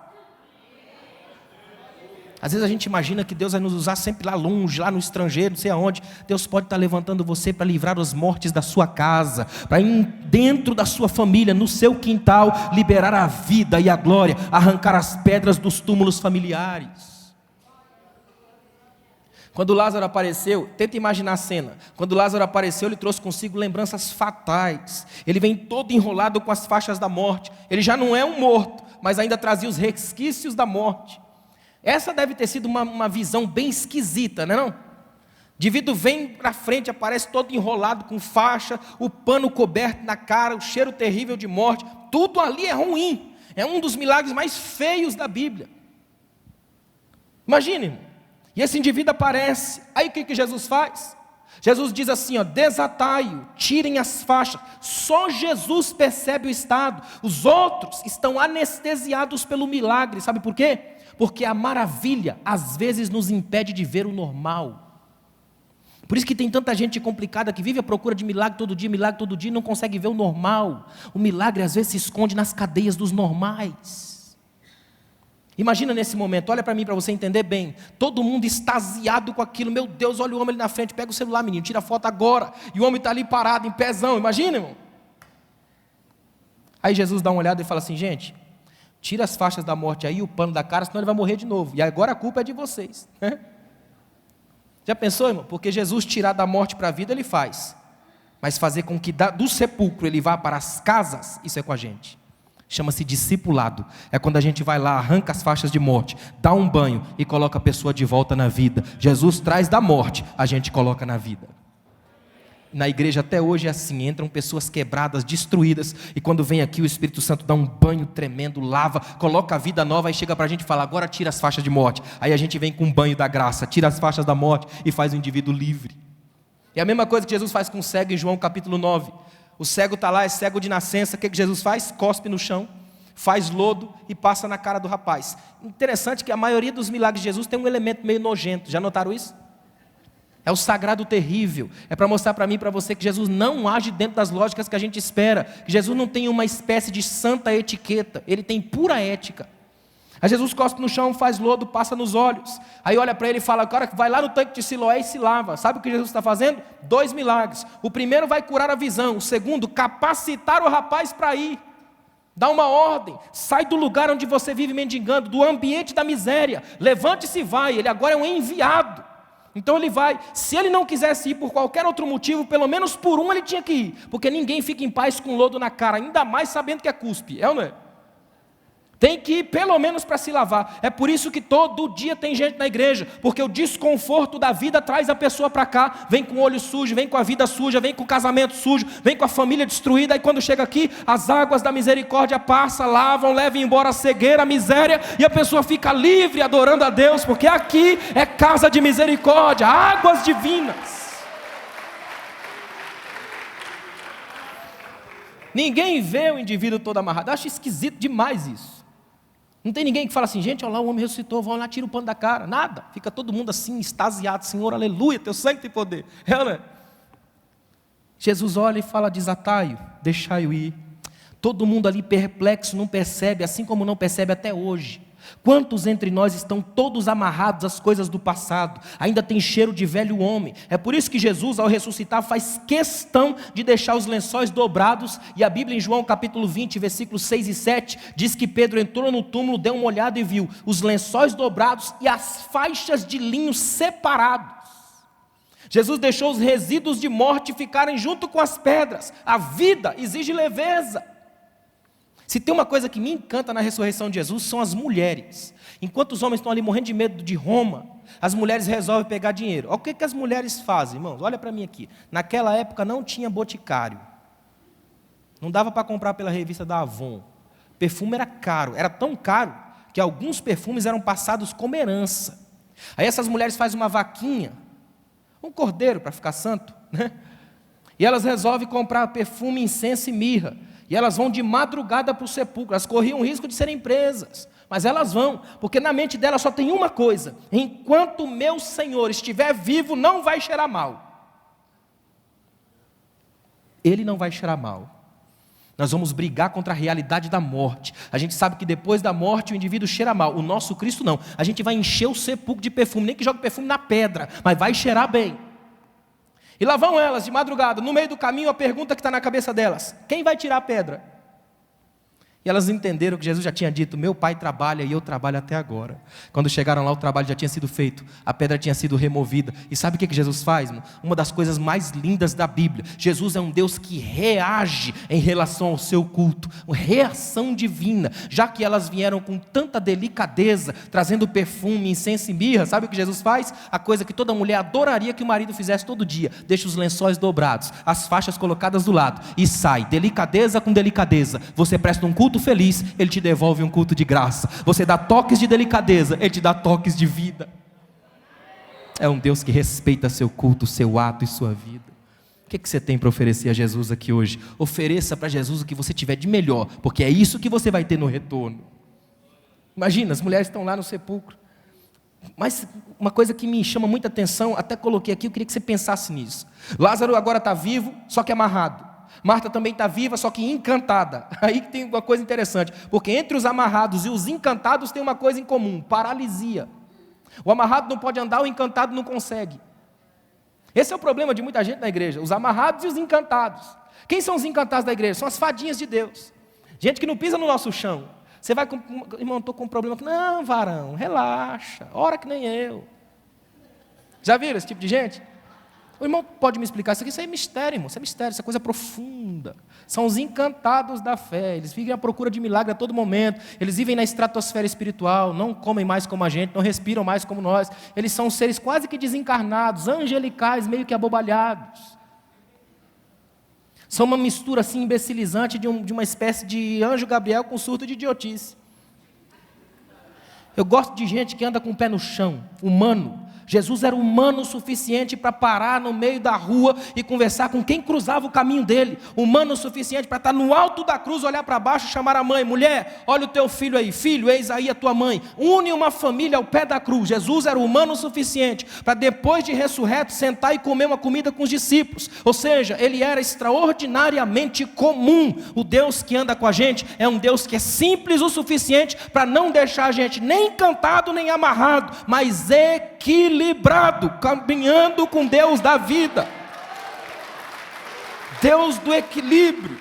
Às vezes a gente imagina que Deus vai nos usar sempre lá longe, lá no estrangeiro, não sei aonde. Deus pode estar levantando você para livrar os mortos da sua casa, para ir dentro da sua família, no seu quintal, liberar a vida e a glória, arrancar as pedras dos túmulos familiares. Quando Lázaro apareceu, tenta imaginar a cena. Quando Lázaro apareceu, ele trouxe consigo lembranças fatais. Ele vem todo enrolado com as faixas da morte. Ele já não é um morto, mas ainda trazia os resquícios da morte. Essa deve ter sido uma visão bem esquisita, não é não? Indivíduo vem para frente, aparece todo enrolado com faixa, o pano coberto na cara, o cheiro terrível de morte. Tudo ali é ruim. É um dos milagres mais feios da Bíblia. Imagine, irmão. E esse indivíduo aparece, aí o que Jesus faz? Jesus diz assim, ó, desatai-o, tirem as faixas. Só Jesus percebe o estado, os outros estão anestesiados pelo milagre. Sabe por quê? Porque a maravilha às vezes nos impede de ver o normal. Por isso que tem tanta gente complicada que vive à procura de milagre todo dia e não consegue ver o normal. O milagre às vezes se esconde nas cadeias dos normais. Imagina nesse momento, olha para mim para você entender bem. Todo mundo extasiado com aquilo. Meu Deus, olha o homem ali na frente, pega o celular, menino, tira a foto agora. E o homem está ali parado, em pezão, imagina, irmão. Aí Jesus dá uma olhada e fala assim: gente, tira as faixas da morte aí, o pano da cara, senão ele vai morrer de novo. E agora a culpa é de vocês. Já pensou, irmão? Porque Jesus tirar da morte para a vida, ele faz. Mas fazer com que do sepulcro ele vá para as casas, isso é com a gente. Chama-se discipulado. É quando a gente vai lá, arranca as faixas de morte, dá um banho e coloca a pessoa de volta na vida. Jesus traz da morte, a gente coloca na vida. Na igreja até hoje é assim, entram pessoas quebradas, destruídas, e quando vem aqui o Espírito Santo dá um banho tremendo, lava, coloca a vida nova e chega para a gente e fala: agora tira as faixas de morte. Aí a gente vem com um banho da graça, tira as faixas da morte e faz o indivíduo livre. É a mesma coisa que Jesus faz com o cego em João capítulo 9. O cego está lá, é cego de nascença, o que Jesus faz? Cospe no chão, faz lodo e passa na cara do rapaz. Interessante que a maioria dos milagres de Jesus tem um elemento meio nojento, já notaram isso? É o sagrado terrível, é para mostrar para mim e para você que Jesus não age dentro das lógicas que a gente espera, que Jesus não tem uma espécie de santa etiqueta, ele tem pura ética. Aí Jesus cospe no chão, faz lodo, passa nos olhos. Aí olha para ele e fala: cara, vai lá no tanque de Siloé e se lava. Sabe o que Jesus está fazendo? 2 milagres. O primeiro vai curar a visão. O segundo, capacitar o rapaz para ir. Dá uma ordem. Sai do lugar onde você vive mendigando, do ambiente da miséria. Levante-se e vai. Ele agora é um enviado. Então ele vai. Se ele não quisesse ir por qualquer outro motivo, pelo menos por um ele tinha que ir. Porque ninguém fica em paz com lodo na cara, ainda mais sabendo que é cuspe. É ou não é? Tem que ir pelo menos para se lavar. É por isso que todo dia tem gente na igreja, porque o desconforto da vida traz a pessoa para cá, vem com o olho sujo, vem com a vida suja, vem com o casamento sujo, vem com a família destruída, e quando chega aqui, as águas da misericórdia passam, lavam, levam embora a cegueira, a miséria, e a pessoa fica livre adorando a Deus, porque aqui é casa de misericórdia, águas divinas. Ninguém vê o indivíduo todo amarrado. Eu acho esquisito demais isso. Não tem ninguém que fala assim: gente, olha lá, o homem ressuscitou, vão lá, tira o pano da cara. Nada, fica todo mundo assim, extasiado: Senhor, aleluia, teu sangue tem poder. É. Jesus olha e fala: desatai-o, deixai-o ir. Todo mundo ali perplexo, não percebe, assim como não percebe até hoje. Quantos entre nós estão todos amarrados às coisas do passado, ainda tem cheiro de velho homem? É por isso que Jesus, ao ressuscitar, faz questão de deixar os lençóis dobrados, e a Bíblia em João capítulo 20, versículos 6 e 7, diz que Pedro entrou no túmulo, deu uma olhada e viu os lençóis dobrados e as faixas de linho separados. Jesus deixou os resíduos de morte ficarem junto com as pedras. A vida exige leveza. Se tem uma coisa que me encanta na ressurreição de Jesus, são as mulheres. Enquanto os homens estão ali morrendo de medo de Roma, as mulheres resolvem pegar dinheiro. Olha o que as mulheres fazem, irmãos, olha para mim aqui. Naquela época não tinha boticário. Não dava para comprar pela revista da Avon. Perfume era caro, era tão caro que alguns perfumes eram passados como herança. Aí essas mulheres fazem uma vaquinha, um cordeiro para ficar santo, né? E elas resolvem comprar perfume, incenso e mirra. E elas vão de madrugada para o sepulcro. Elas corriam o risco de serem presas, mas elas vão, porque na mente delas só tem uma coisa: enquanto o meu Senhor estiver vivo, não vai cheirar mal. Ele não vai cheirar mal. Nós vamos brigar contra a realidade da morte. A gente sabe que depois da morte o indivíduo cheira mal. O nosso Cristo não. A gente vai encher o sepulcro de perfume, nem que jogue perfume na pedra, mas vai cheirar bem. E lá vão elas de madrugada, no meio do caminho, a pergunta que está na cabeça delas: quem vai tirar a pedra? E elas entenderam que Jesus já tinha dito: meu pai trabalha e eu trabalho até agora. Quando chegaram lá, o trabalho já tinha sido feito, a pedra tinha sido removida. E sabe o que Jesus faz, irmão? Uma das coisas mais lindas da Bíblia: Jesus é um Deus que reage em relação ao seu culto, uma reação divina. Já que elas vieram com tanta delicadeza, trazendo perfume, incenso e mirra, sabe o que Jesus faz? A coisa que toda mulher adoraria que o marido fizesse todo dia: deixa os lençóis dobrados, as faixas colocadas do lado, e sai, delicadeza com delicadeza. Você presta um culto feliz, ele te devolve um culto de graça. Você dá toques de delicadeza, ele te dá toques de vida. É um Deus que respeita seu culto, seu ato e sua vida. O que você tem para oferecer a Jesus aqui hoje? Ofereça para Jesus o que você tiver de melhor, porque é isso que você vai ter no retorno. Imagina, as mulheres estão lá no sepulcro. Mas uma coisa que me chama muita atenção, até coloquei aqui, eu queria que você pensasse nisso. Lázaro agora está vivo, só que amarrado. Marta também está viva, só que encantada. Aí tem uma coisa interessante, porque entre os amarrados e os encantados tem uma coisa em comum: paralisia. O amarrado não pode andar, o encantado não consegue. Esse é o problema de muita gente na igreja, os amarrados e os encantados. Quem são os encantados da igreja? São as fadinhas de Deus. Gente que não pisa no nosso chão. Você vai com, irmão, estou com um problema aqui. Não, varão, relaxa, ora que nem eu. Já viram esse tipo de gente? O irmão pode me explicar isso aqui? Isso é mistério, irmão, isso é mistério, isso é coisa profunda. São os encantados da fé, eles vivem à procura de milagre a todo momento, eles vivem na estratosfera espiritual, não comem mais como a gente, não respiram mais como nós, eles são seres quase que desencarnados, angelicais, meio que abobalhados. São uma mistura assim imbecilizante de uma espécie de anjo Gabriel com surto de idiotice. Eu gosto de gente que anda com o pé no chão, humano. Jesus era humano o suficiente para parar no meio da rua e conversar com quem cruzava o caminho dele. Humano o suficiente para estar no alto da cruz, olhar para baixo e chamar a mãe: mulher, olha o teu filho aí, filho, eis aí a tua mãe. Une uma família ao pé da cruz. Jesus era humano o suficiente para, depois de ressurreto, sentar e comer uma comida com os discípulos. Ou seja, ele era extraordinariamente comum. O Deus que anda com a gente é um Deus que é simples o suficiente para não deixar a gente nem encantado nem amarrado, mas equilibrado, caminhando com Deus da vida, Deus do equilíbrio.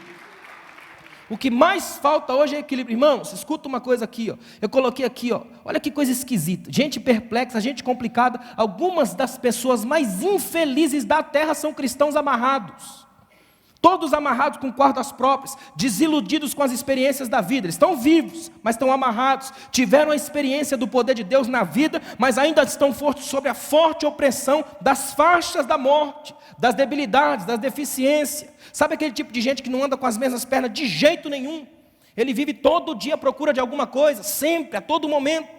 O que mais falta hoje é equilíbrio. Irmãos, escuta uma coisa aqui, ó. Eu coloquei aqui, ó. Olha que coisa esquisita, gente perplexa, gente complicada. Algumas das pessoas mais infelizes da terra são cristãos amarrados. Todos amarrados com cordas próprias, desiludidos com as experiências da vida. Eles estão vivos, mas estão amarrados. Tiveram a experiência do poder de Deus na vida, mas ainda estão sob a forte opressão das faixas da morte, das debilidades, das deficiências. Sabe aquele tipo de gente que não anda com as mesmas pernas de jeito nenhum? Ele vive todo dia à procura de alguma coisa, sempre, a todo momento.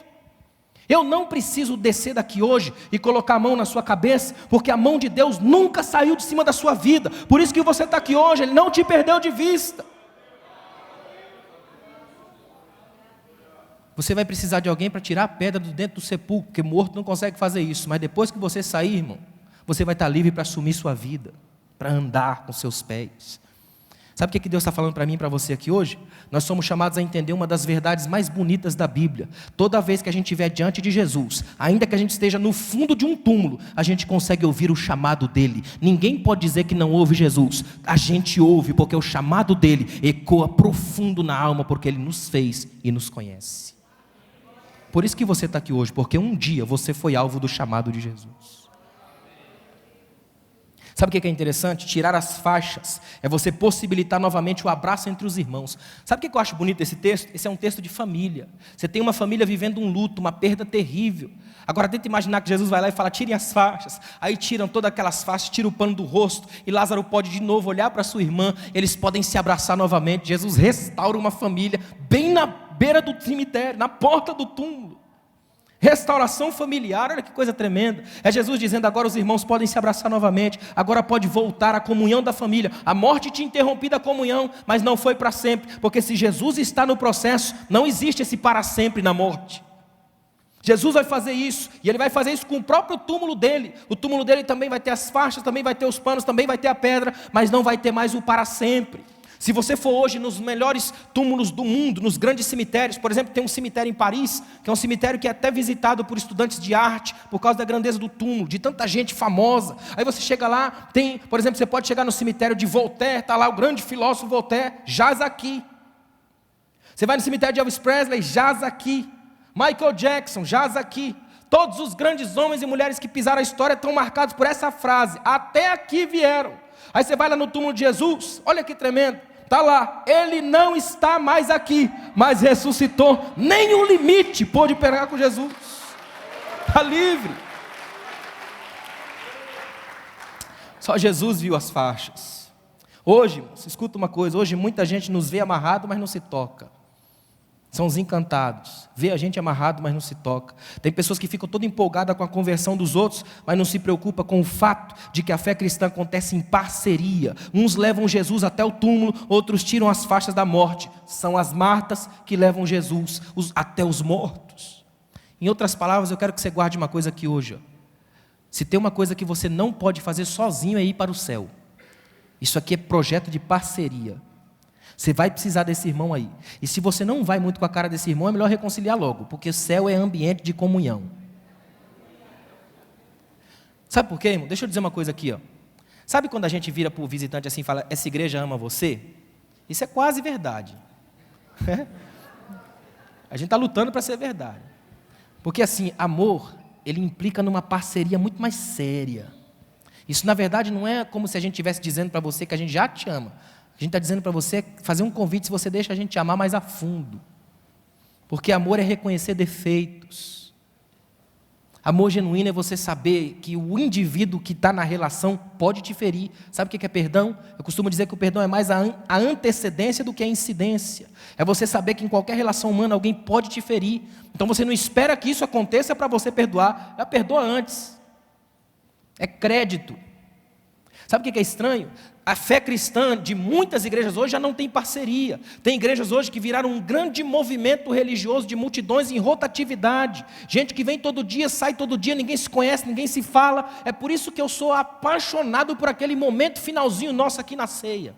Eu não preciso descer daqui hoje e colocar a mão na sua cabeça, porque a mão de Deus nunca saiu de cima da sua vida. Por isso que você está aqui hoje, Ele não te perdeu de vista. Você vai precisar de alguém para tirar a pedra do dentro do sepulcro, porque morto não consegue fazer isso. Mas depois que você sair, irmão, você vai estar livre para assumir sua vida, para andar com seus pés. Sabe o que Deus está falando para mim e para você aqui hoje? Nós somos chamados a entender uma das verdades mais bonitas da Bíblia. Toda vez que a gente estiver diante de Jesus, ainda que a gente esteja no fundo de um túmulo, a gente consegue ouvir o chamado dele. Ninguém pode dizer que não ouve Jesus. A gente ouve, porque o chamado dele ecoa profundo na alma, porque ele nos fez e nos conhece. Por isso que você está aqui hoje, porque um dia você foi alvo do chamado de Jesus. Sabe o que é interessante? Tirar as faixas é você possibilitar novamente o abraço entre os irmãos. Sabe o que eu acho bonito desse texto? Esse é um texto de família. Você tem uma família vivendo um luto, uma perda terrível. Agora tenta imaginar que Jesus vai lá e fala: tirem as faixas. Aí tiram todas aquelas faixas, tiram o pano do rosto, e Lázaro pode de novo olhar para sua irmã, eles podem se abraçar novamente. Jesus restaura uma família bem na beira do cemitério, na porta do túmulo. Restauração familiar, olha que coisa tremenda. É Jesus dizendo: agora os irmãos podem se abraçar novamente, agora pode voltar a comunhão da família. A morte tinha interrompido a comunhão, mas não foi para sempre, porque se Jesus está no processo, não existe esse para sempre na morte. Jesus vai fazer isso, e Ele vai fazer isso com o próprio túmulo dele. O túmulo dele também vai ter as faixas, também vai ter os panos, também vai ter a pedra, mas não vai ter mais o para sempre. Se você for hoje nos melhores túmulos do mundo, nos grandes cemitérios, por exemplo, tem um cemitério em Paris, que é um cemitério que é até visitado por estudantes de arte, por causa da grandeza do túmulo, de tanta gente famosa. Aí você chega lá, tem, por exemplo, você pode chegar no cemitério de Voltaire, está lá o grande filósofo Voltaire, jaz aqui. Você vai no cemitério de Elvis Presley, jaz aqui. Michael Jackson, jaz aqui. Todos os grandes homens e mulheres que pisaram a história estão marcados por essa frase: até aqui vieram. Aí você vai lá no túmulo de Jesus, olha que tremendo. Está lá: Ele não está mais aqui, mas ressuscitou. Nem o limite pôde pegar com Jesus. Está livre. Só Jesus viu as faixas. Hoje, escuta uma coisa, hoje muita gente nos vê amarrado, mas não se toca. São os encantados. Vê a gente amarrado, mas não se toca. Tem pessoas que ficam toda empolgadas com a conversão dos outros, mas não se preocupa com o fato de que a fé cristã acontece em parceria. Uns levam Jesus até o túmulo, outros tiram as faixas da morte. São as Martas que levam Jesus até os mortos. Em outras palavras, eu quero que você guarde uma coisa aqui hoje. Se tem uma coisa que você não pode fazer sozinho, é ir para o céu. Isso aqui é projeto de parceria. Você vai precisar desse irmão aí. E se você não vai muito com a cara desse irmão, é melhor reconciliar logo, porque o céu é ambiente de comunhão. Sabe por quê, irmão? Deixa eu dizer uma coisa aqui, ó. Sabe quando a gente vira para o visitante assim e fala, essa igreja ama você? Isso é quase verdade. A gente está lutando para ser verdade. Porque assim, amor, ele implica numa parceria muito mais séria. Isso, na verdade, não é como se a gente estivesse dizendo para você que a gente já te ama. A gente está dizendo para você fazer um convite se você deixa a gente te amar mais a fundo. Porque amor é reconhecer defeitos. Amor genuíno é você saber que o indivíduo que está na relação pode te ferir. Sabe o que é perdão? Eu costumo dizer que o perdão é mais a antecedência do que a incidência. É você saber que em qualquer relação humana alguém pode te ferir. Então você não espera que isso aconteça para você perdoar. Já perdoa antes. É crédito. Sabe o que é estranho? A fé cristã de muitas igrejas hoje já não tem parceria. Tem igrejas hoje que viraram um grande movimento religioso de multidões em rotatividade. Gente que vem todo dia, sai todo dia, ninguém se conhece, ninguém se fala. É por isso que eu sou apaixonado por aquele momento finalzinho nosso aqui na ceia.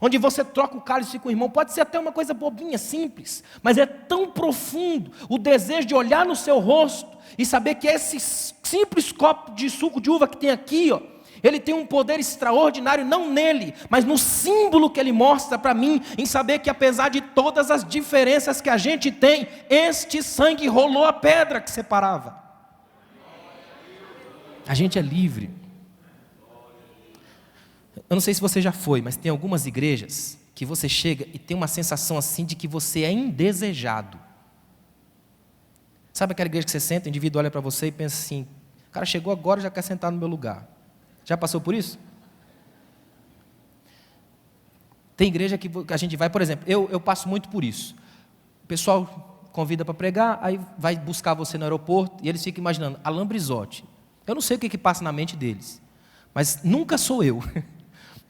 Onde você troca o cálice com o irmão. Pode ser até uma coisa bobinha, simples, mas é tão profundo o desejo de olhar no seu rosto e saber que esse simples copo de suco de uva que tem aqui, ó, ele tem um poder extraordinário, não nele, mas no símbolo que ele mostra para mim, em saber que apesar de todas as diferenças que a gente tem, este sangue rolou a pedra que separava. A gente é livre. Eu não sei se você já foi, mas tem algumas igrejas que você chega e tem uma sensação assim de que você é indesejado. Sabe aquela igreja que você senta, o indivíduo olha para você e pensa assim, o cara chegou agora e já quer sentar no meu lugar. Já passou por isso? Tem igreja que a gente vai, por exemplo, eu passo muito por isso. O pessoal convida para pregar, aí vai buscar você no aeroporto, e eles ficam imaginando, Alain Brizotti. Eu não sei o que passa na mente deles, mas nunca sou eu.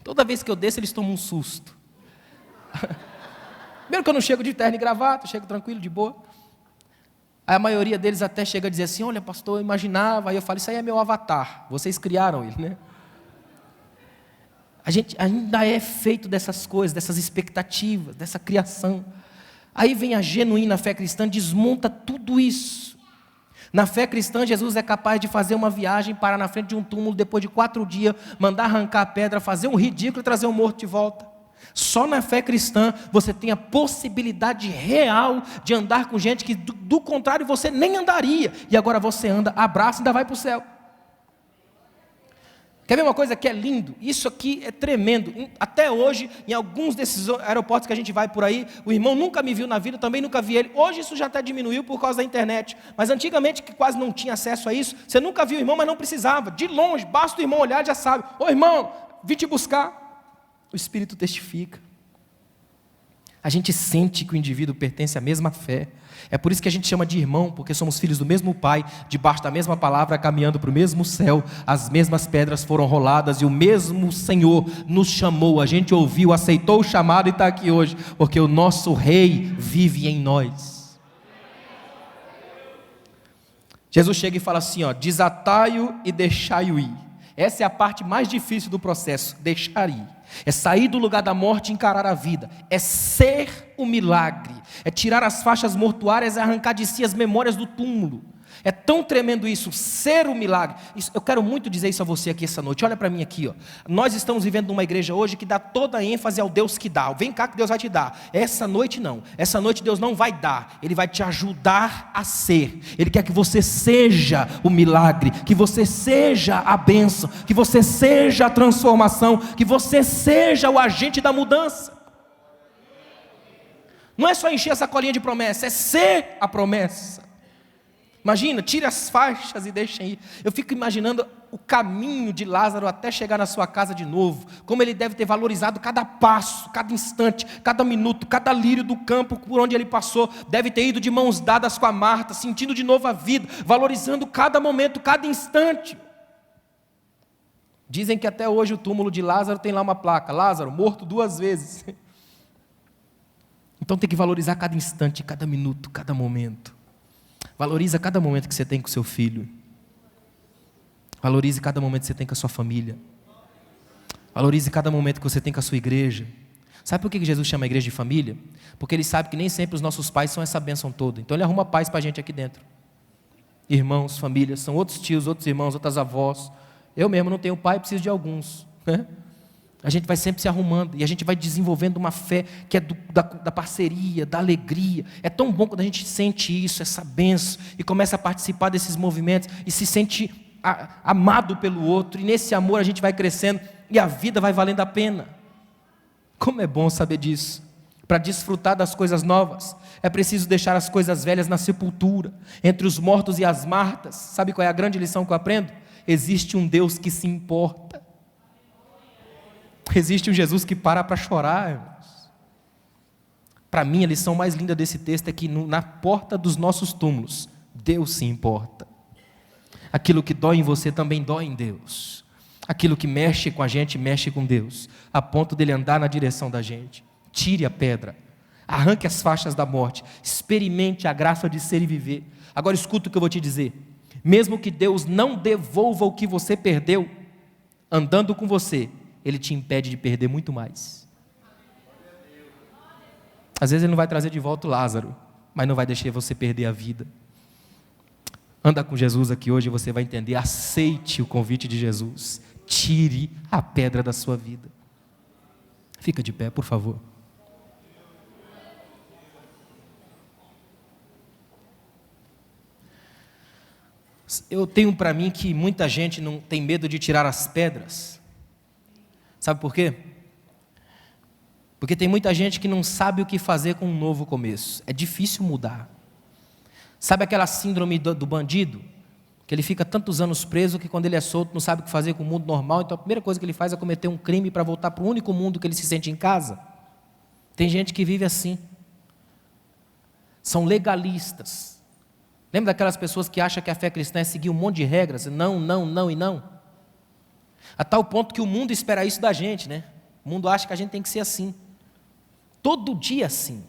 Toda vez que eu desço, eles tomam um susto. Primeiro que eu não chego de terno e gravata, eu chego tranquilo, de boa. Aí a maioria deles até chega a dizer assim, olha pastor, eu imaginava, aí eu falo, isso aí é meu avatar, vocês criaram ele, né? A gente ainda é feito dessas coisas, dessas expectativas, dessa criação. Aí vem a genuína fé cristã, desmonta tudo isso. Na fé cristã, Jesus é capaz de fazer uma viagem, parar na frente de um túmulo, depois de 4 dias, mandar arrancar a pedra, fazer um ridículo e trazer um morto de volta. Só na fé cristã você tem a possibilidade real de andar com gente que do contrário você nem andaria. E agora você anda, abraça e ainda vai para o céu. Quer ver uma coisa que é lindo? Isso aqui é tremendo. Até hoje, em alguns desses aeroportos que a gente vai por aí, o irmão nunca me viu na vida, também nunca vi ele. Hoje isso já até diminuiu por causa da internet. Mas antigamente, que quase não tinha acesso a isso, você nunca viu o irmão, mas não precisava. De longe, basta o irmão olhar, já sabe. Ô irmão, vim te buscar. O Espírito testifica. A gente sente que o indivíduo pertence à mesma fé. É por isso que a gente chama de irmão, porque somos filhos do mesmo Pai, debaixo da mesma palavra, caminhando para o mesmo céu. As mesmas pedras foram roladas e o mesmo Senhor nos chamou. A gente ouviu, aceitou o chamado e está aqui hoje, porque o nosso Rei vive em nós. Jesus chega e fala assim, ó, desatai-o e deixai-o ir. Essa é a parte mais difícil do processo, deixar ir. É sair do lugar da morte e encarar a vida. É ser o milagre. É tirar as faixas mortuárias e arrancar de si as memórias do túmulo. É tão tremendo isso, ser o milagre. Eu quero muito dizer isso a você aqui essa noite. Olha para mim aqui, ó. Nós estamos vivendo numa igreja hoje que dá toda a ênfase ao Deus que dá. Vem cá que Deus vai te dar. Essa noite não. Essa noite Deus não vai dar. Ele vai te ajudar a ser. Ele quer que você seja o milagre, que você seja a bênção, que você seja a transformação, que você seja o agente da mudança. Não é só encher essa colinha de promessa, é ser a promessa. Imagina, tire as faixas e deixem ir. Eu fico imaginando o caminho de Lázaro até chegar na sua casa de novo. Como ele deve ter valorizado cada passo, cada instante, cada minuto, cada lírio do campo por onde ele passou. Deve ter ido de mãos dadas com a Marta, sentindo de novo a vida, valorizando cada momento, cada instante. Dizem que até hoje o túmulo de Lázaro tem lá uma placa, Lázaro, morto 2 vezes. Então tem que valorizar cada instante, cada minuto, cada momento. Valoriza cada momento que você tem com seu filho. Valorize cada momento que você tem com a sua família. Valorize cada momento que você tem com a sua igreja. Sabe por que Jesus chama a igreja de família? Porque Ele sabe que nem sempre os nossos pais são essa bênção toda. Então Ele arruma paz para a gente aqui dentro. Irmãos, famílias, são outros tios, outros irmãos, outras avós. Eu mesmo não tenho pai, preciso de alguns, né? A gente vai sempre se arrumando e a gente vai desenvolvendo uma fé que é da parceria, da alegria. É tão bom quando a gente sente isso, essa bênção, e começa a participar desses movimentos e se sente amado pelo outro, e nesse amor a gente vai crescendo e a vida vai valendo a pena. Como é bom saber disso. Para desfrutar das coisas novas, é preciso deixar as coisas velhas na sepultura, entre os mortos e as Martas. Sabe qual é a grande lição que eu aprendo? Existe um Deus que se importa. Existe um Jesus que para chorar, irmãos. Para mim, a lição mais linda desse texto é que na porta dos nossos túmulos, Deus se importa. Aquilo que dói em você também dói em Deus. Aquilo que mexe com a gente, mexe com Deus, a ponto dele andar na direção da gente. Tire a pedra, arranque as faixas da morte, experimente a graça de ser e viver. Agora escuta o que eu vou te dizer. Mesmo que Deus não devolva o que você perdeu, andando com você, Ele te impede de perder muito mais. Às vezes Ele não vai trazer de volta o Lázaro, mas não vai deixar você perder a vida. Anda com Jesus aqui hoje e você vai entender. Aceite o convite de Jesus. Tire a pedra da sua vida. Fica de pé, por favor. Eu tenho para mim que muita gente não tem medo de tirar as pedras. Sabe por quê? Porque tem muita gente que não sabe o que fazer com um novo começo. É difícil mudar. Sabe aquela síndrome do bandido? Que ele fica tantos anos preso que quando ele é solto não sabe o que fazer com o mundo normal. Então a primeira coisa que ele faz é cometer um crime para voltar para o único mundo que ele se sente em casa. Tem gente que vive assim. São legalistas. Lembra daquelas pessoas que acham que a fé cristã é seguir um monte de regras? Não, não, não e não. A tal ponto que o mundo espera isso da gente, né? O mundo acha que a gente tem que ser assim. Todo dia assim.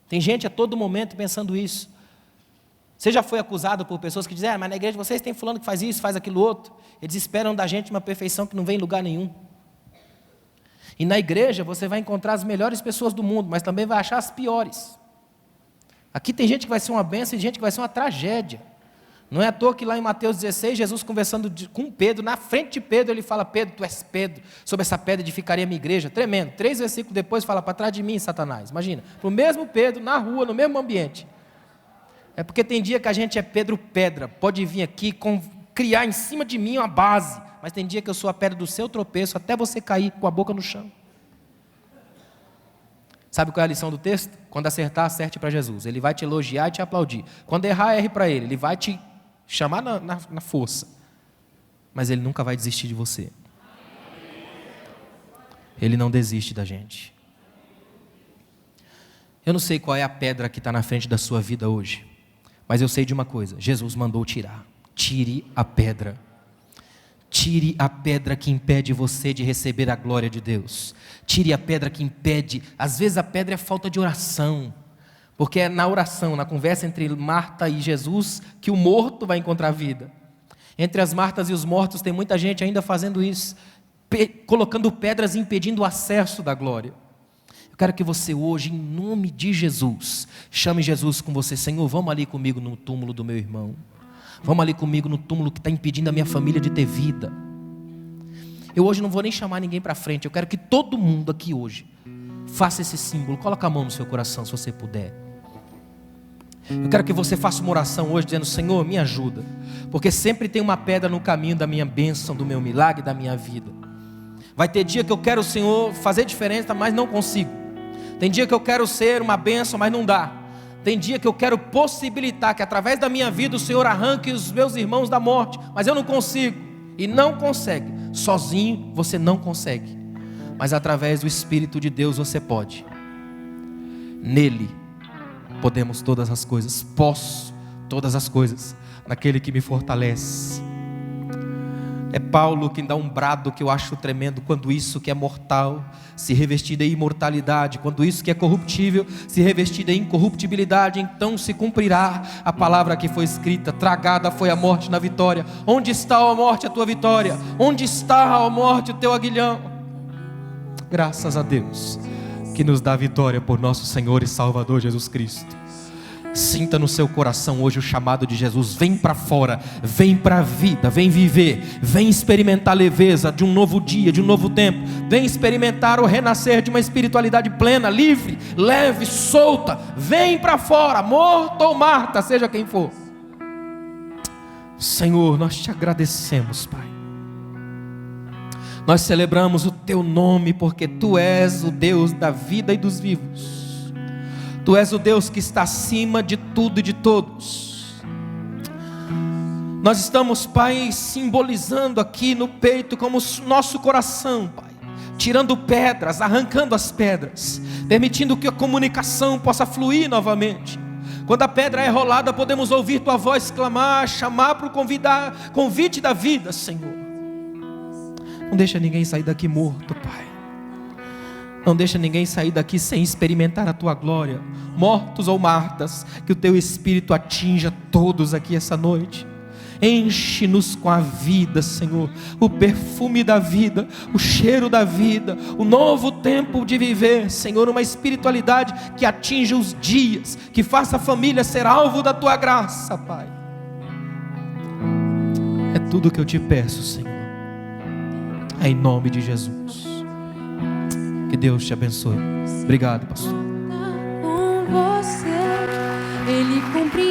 Tem gente a todo momento pensando isso. Você já foi acusado por pessoas que dizem, mas na igreja vocês têm fulano que faz isso, faz aquilo outro. Eles esperam da gente uma perfeição que não vem em lugar nenhum. E na igreja você vai encontrar as melhores pessoas do mundo, mas também vai achar as piores. Aqui tem gente que vai ser uma bênção e gente que vai ser uma tragédia. Não é à toa que lá em Mateus 16, Jesus conversando com Pedro, na frente de Pedro, ele fala, Pedro, tu és Pedro, sobre essa pedra edificaria a minha igreja. Tremendo. 3 versículos depois fala, para trás de mim, Satanás. Imagina, para o mesmo Pedro, na rua, no mesmo ambiente. É porque tem dia que a gente é Pedro pedra, pode vir aqui, criar em cima de mim uma base, mas tem dia que eu sou a pedra do seu tropeço, até você cair com a boca no chão. Sabe qual é a lição do texto? Quando acertar, acerte para Jesus. Ele vai te elogiar e te aplaudir. Quando errar, erre para Ele. Ele vai te chamar na força. Mas Ele nunca vai desistir de você. Ele não desiste da gente. Eu não sei qual é a pedra que está na frente da sua vida hoje. Mas eu sei de uma coisa. Jesus mandou tirar. Tire a pedra. Tire a pedra que impede você de receber a glória de Deus. Tire a pedra que impede. Às vezes a pedra é falta de oração. Porque é na oração, na conversa entre Marta e Jesus, que o morto vai encontrar vida. Entre as Martas e os mortos tem muita gente ainda fazendo isso. Colocando pedras e impedindo o acesso da glória. Eu quero que você hoje, em nome de Jesus, chame Jesus com você. Senhor, vamos ali comigo no túmulo do meu irmão. Vamos ali comigo no túmulo que está impedindo a minha família de ter vida. Eu hoje não vou nem chamar ninguém para frente. Eu quero que todo mundo aqui hoje faça esse símbolo. Coloca a mão no seu coração se você puder. Eu quero que você faça uma oração hoje dizendo, Senhor, me ajuda. Porque sempre tem uma pedra no caminho da minha bênção, do meu milagre, da minha vida. Vai ter dia que eu quero, Senhor, fazer diferença, mas não consigo. Tem dia que eu quero ser uma bênção, mas não dá. Tem dia que eu quero possibilitar que através da minha vida o Senhor arranque os meus irmãos da morte, mas eu não consigo, e não consegue. Sozinho você não consegue, mas através do Espírito de Deus você pode. Nele podemos todas as coisas, posso todas as coisas, naquele que me fortalece. É Paulo quem dá um brado que eu acho tremendo, quando isso que é mortal se revestir de imortalidade, quando isso que é corruptível se revestir de incorruptibilidade, então se cumprirá a palavra que foi escrita, tragada foi a morte na vitória. Onde está, ó morte, a tua vitória? Onde está, ó morte, o teu aguilhão? Graças a Deus que nos dá vitória por nosso Senhor e Salvador Jesus Cristo. Sinta no seu coração hoje o chamado de Jesus. Vem para fora, vem para a vida, vem viver, vem experimentar a leveza de um novo dia, de um novo tempo. Vem experimentar o renascer de uma espiritualidade plena, livre, leve, solta. Vem para fora, morto ou Marta, seja quem for. Senhor, nós te agradecemos, Pai. Nós celebramos o teu nome porque tu és o Deus da vida e dos vivos. Tu és o Deus que está acima de tudo e de todos. Nós estamos, Pai, simbolizando aqui no peito como nosso coração, Pai, tirando pedras, arrancando as pedras, permitindo que a comunicação possa fluir novamente. Quando a pedra é rolada, podemos ouvir tua voz clamar, chamar para o convite da vida, Senhor. Não deixa ninguém sair daqui morto, Pai. Não deixa ninguém sair daqui sem experimentar a tua glória. Mortos ou Martas, que o teu Espírito atinja todos aqui essa noite. Enche-nos com a vida, Senhor, o perfume da vida, o cheiro da vida, o novo tempo de viver, Senhor, uma espiritualidade que atinja os dias, que faça a família ser alvo da tua graça, Pai. É tudo que eu te peço, Senhor, em nome de Jesus. Que Deus te abençoe. Obrigado, pastor. Com você, Ele cumpre